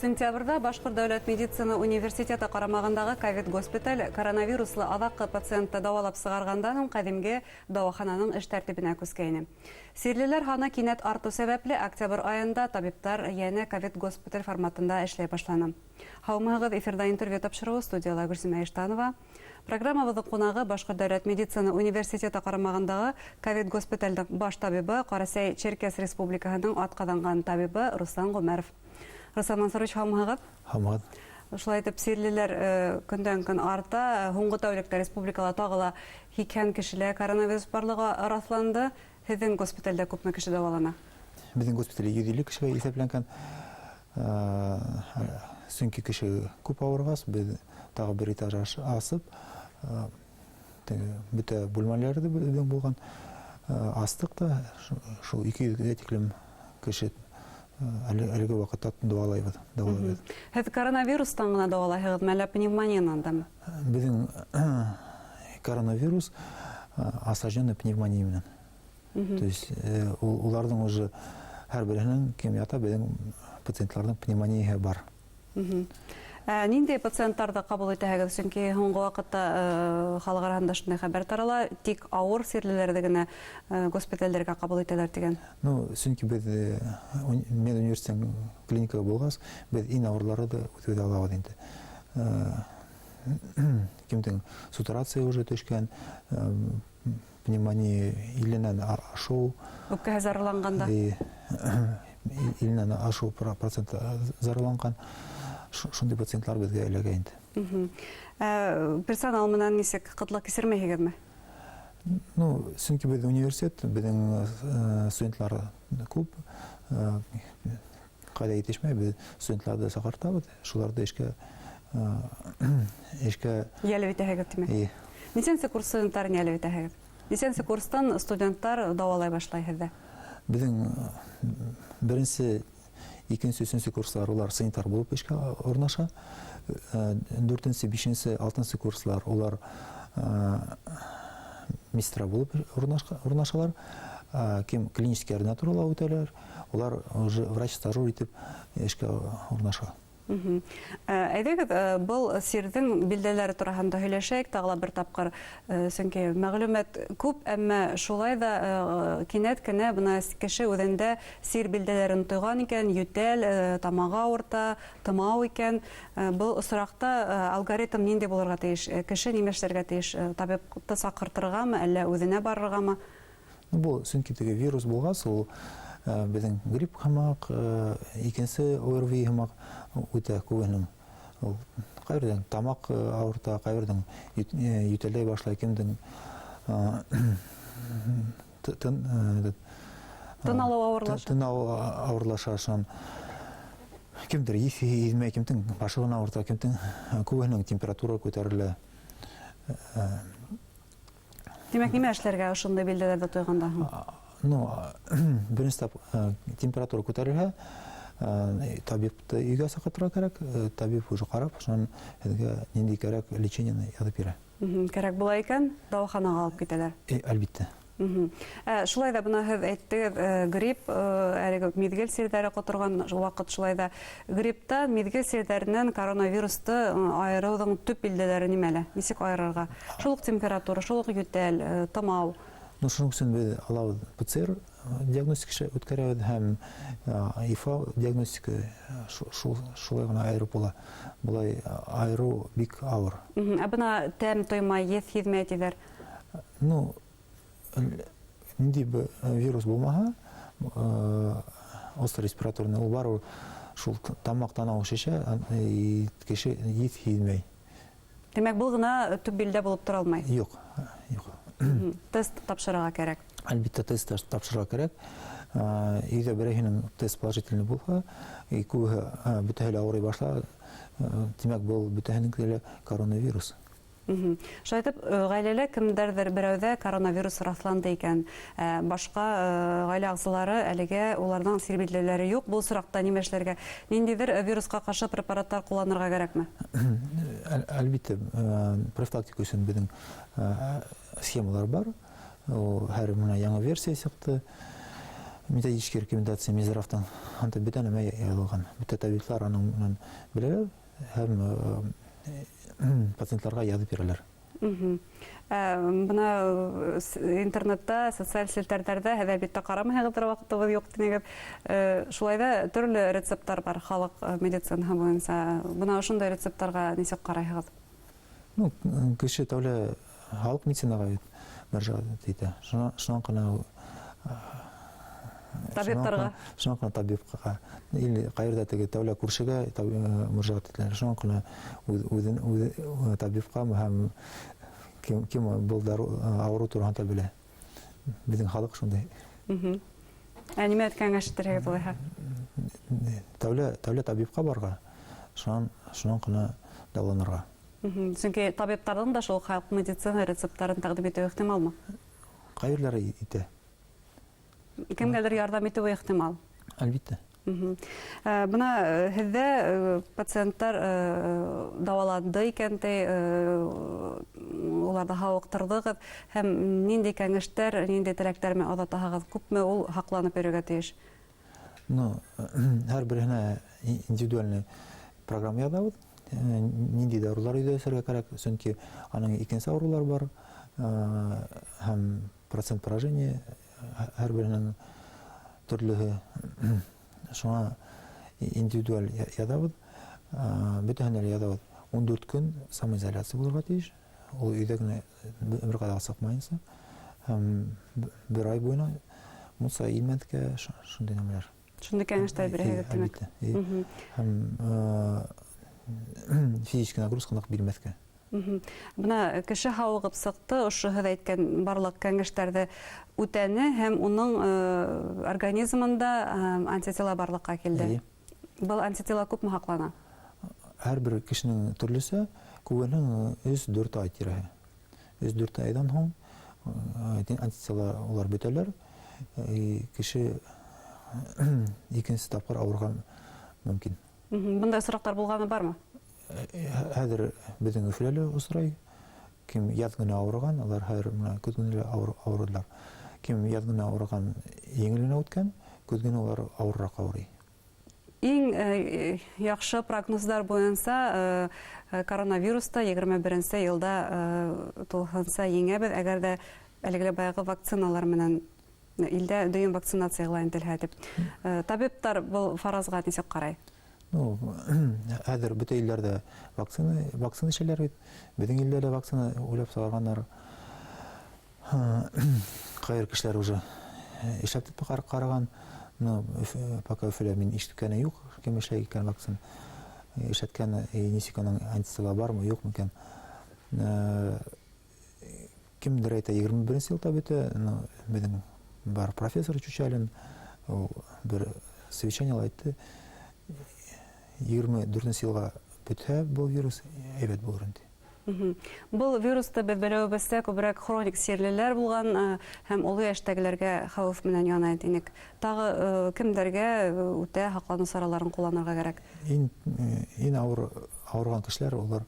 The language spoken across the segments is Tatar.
Сентябрда Башкорт дәүләт медицина университеты карамагындагы ковид госпиталь коронавируслы адаккы пациентты дәвалап сыгаргандан кадимге дәвахананың эш тәртибенә күскәйне. Сирлеләр ханы кинәт арту сәбәпле октябрь айында табиптар яңа ковид госпиталь форматында эшләй башланы. Хаумагыз эфирда интервью тапшыруы студияла Гөлсемә Иштанова. Программабыздың кунагы Башкорт дәүләт медицина университеты карамагындагы ковид госпитальдың баш табибы Карасай Черкес Республикаһының атказанган табибы Руслан Гомәров. Руслан Мансурович, хаумагыз. Хаумагыз. Шулай итеп, сирлеләр көндән-көн арта, һуңгы тәүлектә республикала тагыла 80 кешеләр коронавирус барлыгы расланды. Һеҙҙең госпитальдә күпме кеше дәвалана? Безнең госпитальдә 150 кешегә исәпләнгән. Сөнки кеше күп авыргас, без тагы бер этаж асып, бөтә бүлмәләрдә булган астык та шул 200-гә тиклем кеше әлеге вакытта дәвалайбыз. Һеҙ коронавирустан гына дәвалайһығыҙмы, әллә пневмониянан дамы? Безнең коронавирус осложненная пневмония менән. То есть уларның уже һәр беренең кем ята, безнең пациентларның пневмонияһы бар. Ниндәй пациенттарҙы ҡабул итәһегеҙ? Сөнки һуңғы ваҡытта халыҡ араһында шундай хәбәр тарала, тик ауыр сирлеләрҙе генә госпиталдәргә ҡабул итәләр тигән. Сөнки без медуниверситетының клиникаһы булғас, без иң ауырларҙы үтә алабыҙ инде. Кемдең сатурация уже төшкән, пневмония иленән ашыу, үпкәһе зарарланғанда, иленән ашыу проценты зарарланған. Шундай пациентлар безгә эләгә инде. Персонал менән нисек ҡытлыҡ кисермәйһегеҙме? Сөнки беҙ университет, беҙҙең студентлар күп, ҡайҙа етешмәй, беҙ студентларҙы саҡыртабыҙ, шуларҙы эшкә йәлеп итәһегеҙ тимәк. Нисәнсе курс студенттарын йәлеп итәһегеҙ? Нисәнсе курстан студенттар дәвалай башлай һеҙҙә? Беҙҙең беренсе, икенсе, өсөнсө курслар улар санитар булып эшкә урнаша. 4-нче, 5-нче, 6-нчы курслар улар медсестра булып урнашалар. Кем клинический ординатурала үтәләр, улар уже врач-стажер итеп эшкә урнаша. Әйҙәгеҙ, был сирҙең билдәләре тураһында һөйләшәйек, тағыла бер тапҡыр, сөнки мәғлүмәт күп, әммә шулай ҙа кинәт кенә бына кеше үҙендә сир билдәләрен тойған икән, йүтәл, тамағы ауырта, тымау икән. Был осраҡта алгоритм ниндәй булырға тейеш? Кеше нимәшләргә тейеш? Табипты саҡыртырғамы, әллә үҙенә барырғамы? Бұл сөнки теге вирус булғас, ул безнең грипп һымаҡ, икенсе ОРВИ һымаҡ үтә күбенең. Ҡайберҙең тамаҡ ауырта, ҡайберҙең йүтәләй башлай, кемдең тын алыу ауырлаша, кемдер еҫе һиҙмәй, кемдең башығын ауырта, кемдең күбенең температура күтәрелә. Тимәк, нимә эшләргә ошондай билдәләрҙе тойғанда? Беренсе температура күтәрелһә, табипты өйгә саҡыртырға кәрәк, табип уже ҡарап, шунан һеҙгә ниндәй кәрәк лечениены яҙып бирә. Кәрәк була икән, дауаханаға алып китәләр. Әлбиттә. Шулай да бына һеҙ әйттегеҙ, грипп, миҙгел сирҙәре ҡоторған ваҡыт, шулай да грипптан, миҙгел сирҙәренән коронавирусты айырыуҙың төп билдәләре нимәлә? Нисек айырырға? Шул уҡ температура, шул уҡ йүтәл, тымау. Шуның өсөн біз алабыҙ ПЦР диагностика үткәрәбеҙ һәм ИФА диагностика шулай ғына айырып була. Булай айырыу бик ауыр. Бына тәм тоймай, еҫ һиҙмәй тиҙәр? Ниндәй вирус булмаһа, остро-респираторный ул бар, шул тамаҡ танауы шешә, кеше еҫ һиҙмәй. Демәк, был ғына төп билдә булып тора алмай? Юҡ. Тест тапшырырға кәрәк? Әлбиттә, тест тапшырырға кәрәк. Өйҙә берәйһенең тест положительный булһа, күбеһе бөтәһе лә ауырый башлар, тимәк, был бөтәһенең коронавирус. Шайтып, ғаиләлә кемдәрҙер берәүҙә коронавирус раҫланды икән, башҡа ғаилә ағзалары әлегә уларҙың сир билдәләре юҡ. Был осраҡта нимә эшләргә? Ниндәйҙер вирусҡа ҡаршы препараттар ҡулланырға кәрәкме? Әлбиттә, профилактика өсөн беҙҙең схемалар бар. Һәр яңы версия сыҡты. методический рекомендация Мизеровтан анта битен эме ялган. Бите табиблар аның беләләр һәм пациентларга язып бирәләр. Бына интернетта, социаль селтәрдә һәдә битте карамыйгыздар вакытыбыз юк дигән. Шулай да төрле рецептлар бар халык медицина буенча. Бына ошондай рецептларга ничек карайсыз? Ну, кеше тәүлә халык медицинага мөрәҗәгать итә. Шуннан кына Табибларга. Шуннан кына табибка или кайерда теге тәүлә күршегә мөрәҗәгать итәләр. Шуннан кына үзе табибка һәм кем был авыру турында белә. Безнең халык шундай. Нимә кәңәштерәгез булайга? Тәүлә табибка барга. Шуннан кына дәваланырга. Чөнки табибларның да шул халык медицина рецептларын тәкъдим итү ихтималмы? Кайерләре итә. Кемгәдер ярдәм итү ихтимал. Әлбиттә. Бына һездә пациентлар дәваланды икән, уларда һавыктырдыгыз һәм нинди кәңәштәр, нинди теләктәр менә озатаһыгыз, күпме ул хакланып йөрергә тиеш? Ну, һәр беренә индивидуальный программа язабыз. Нинди дарулар өйдәсергә кирәк, чөнки аның икенче авырулар бар, һәм процент поражения һәр беренең төрлеһе. Шуңа индивидуаль язабыз. Бөтенләй язабыз. 14 көн самоизоляция булырга тиеш. Ул өйдә генә бер кадак сакмаенса, һәм бер ай буена муса имәткә шундый нәмәләр. Шундый кәңәштәр бирәгез димәк. Һәм физик нагрузканы бирмәскә. Бына кеше һавыгып сыкты, ошо һез әйткән барлык кәңәштәрдә үтәне һәм уның организмында антитела барлыкка килде. Был антитела күпме хаклана? Һәр бер кешенең төрлесе күбенең 3-4 ай тирәһе. 3-4 айдан һоң антитела улар бетәләр. Кеше икенче тапкыр авырган мөмкин. Бундай сорактар булганы бармы? Хәзер безнең Өфөлә осрай. Кем яз гына авырган, алар һәр менә көз генә авырдылар. Кем яз гына авырган, еңелгенә үткән, көз генә алар авыррак авырый. Иң яхшы прогнозлар буенча коронавируста 21 елда тулгынса еңәбез, әгәр дә әлеге баягы вакциналар менән илдә дөйем вакцинациягә интелһә дип. Табиблар бу фаразга ничек карай? Ну, хәзер бөтен илләрдә вакцина эшләр бит. Безнең илдә дә вакцина уйлап сыгарганнар. Кайыр кешеләр уже эшләп караган. Ну, пока Өфөлә мин ишеткәне юк, кем эшләй икән вакцина. Эшләткән нисеканың антитела бармы, юкмы икән. Кемдер әйтә 21 елда бетә, безнең бар профессор Чучалин, бер совещание айтты. 24 елга бетә бу вирус әйбәт булыр инде. Бу вирусты без беләбезсә күбрәк хроник сирлеләр булган һәм олы яшьтәгеләргә хәвеф менән яна идек. Тагы кемдәргә үтә хаклану сараларын кулланырга кирәк? Ин авырган кешеләр, улар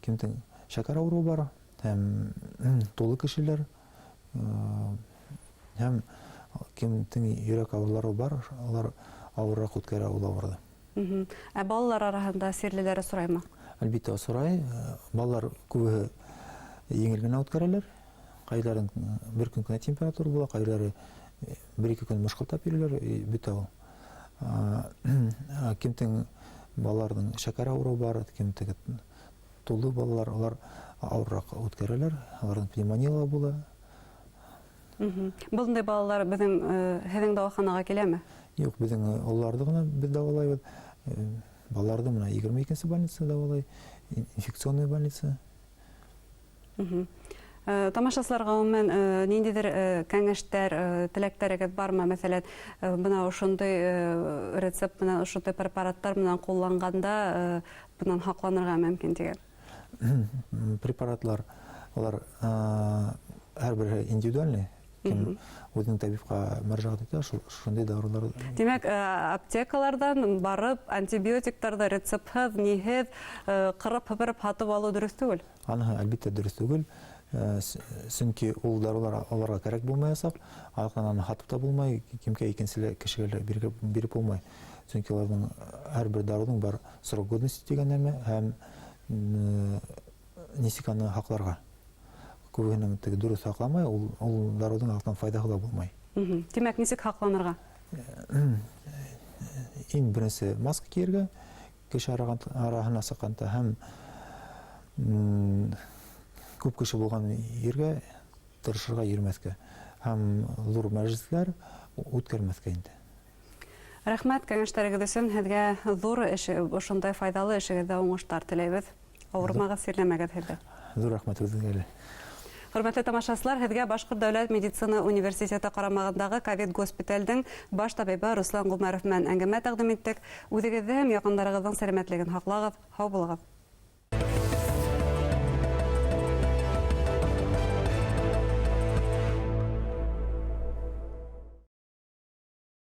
кемдән шәкәр авыруы бар, һәм тулы кешеләр, һәм кемдән йөрәк авырулары бар, алар авыррак үткәрә ул авырды. Балалар арасында сирлеләре сораймы? Әлбиттә сорай. Балалар күбе еңел генә үткәрәләр. Кайларын бер көн генә температура була, кайлары 1-2 көн мышкылтап йөриләр, бетә ул. Кемдән балаларның шәкәр авыруы бар, кемдән тулы балалар, алар авыррак үткәрәләр, аларның пневмония була. Булындай балалар безнең һеҙҙең дауаханага киләме? Юк, безнең улларны гына без дәвалайбыз. Балаларны менә 22-нче больница дәвалай, инфекционный больница. Тамашасылар гомумән ниндидер кәңәштәр, теләктәрегез бармы? Мәсәлән, бына ошондай рецепт менән, ошондай препараттар менән кулланганда bundan haqqlanırğa mümkün diye. Препаратлар, алар һәр бер индивидуальный, кем үзенең табибка мөрәҗәгать итә, шундый дарулар. Димәк, аптекалардан барып, антибиотикларда рецептһыз, ниһез кырып-һыпырып һатып алу дөрес түгел? Аны әлбиттә дөрес түгел. Сөнки ул дарулар аларга кирәк булмаячак, аны һатып та булмай, кимгә икенче кешегә биреп булмай. Чөнки аларның һәрбер даруның бар срок годности дигән нәмә һәм ничек аны хакларга. Күбенең дөрес хакламай, ул даруның артыннан файдага да булмай. Димәк, ничек хакланырга? Иң беренче маска киергә, кеше араһына сакканда һәм күп кеше булган ергә тырышырга йөрмәскә һәм зур мәҗлесләр үткәрмәскә инде. Рәхмәт кәңәшләрегез өчен. Һеҙгә зур эш, ошондай файдалы эшегездә уңыштар теләйбез. Ауырмагыз, сирләмәгез һеҙгә. Зур рәхмәт үзегә. Хөрмәтле тамашасылар, һеҙгә Башҡорт дәүләт медицина университеты ҡарамағындағы ковид госпиталдың баш табибы Руслан Ғүмәров менән әңгәмә тәҡдим иттек. Үҙегеҙҙе һәм яҡындарығыҙҙың сәләмәтлеген һаҡлағыҙ, һау булығыҙ.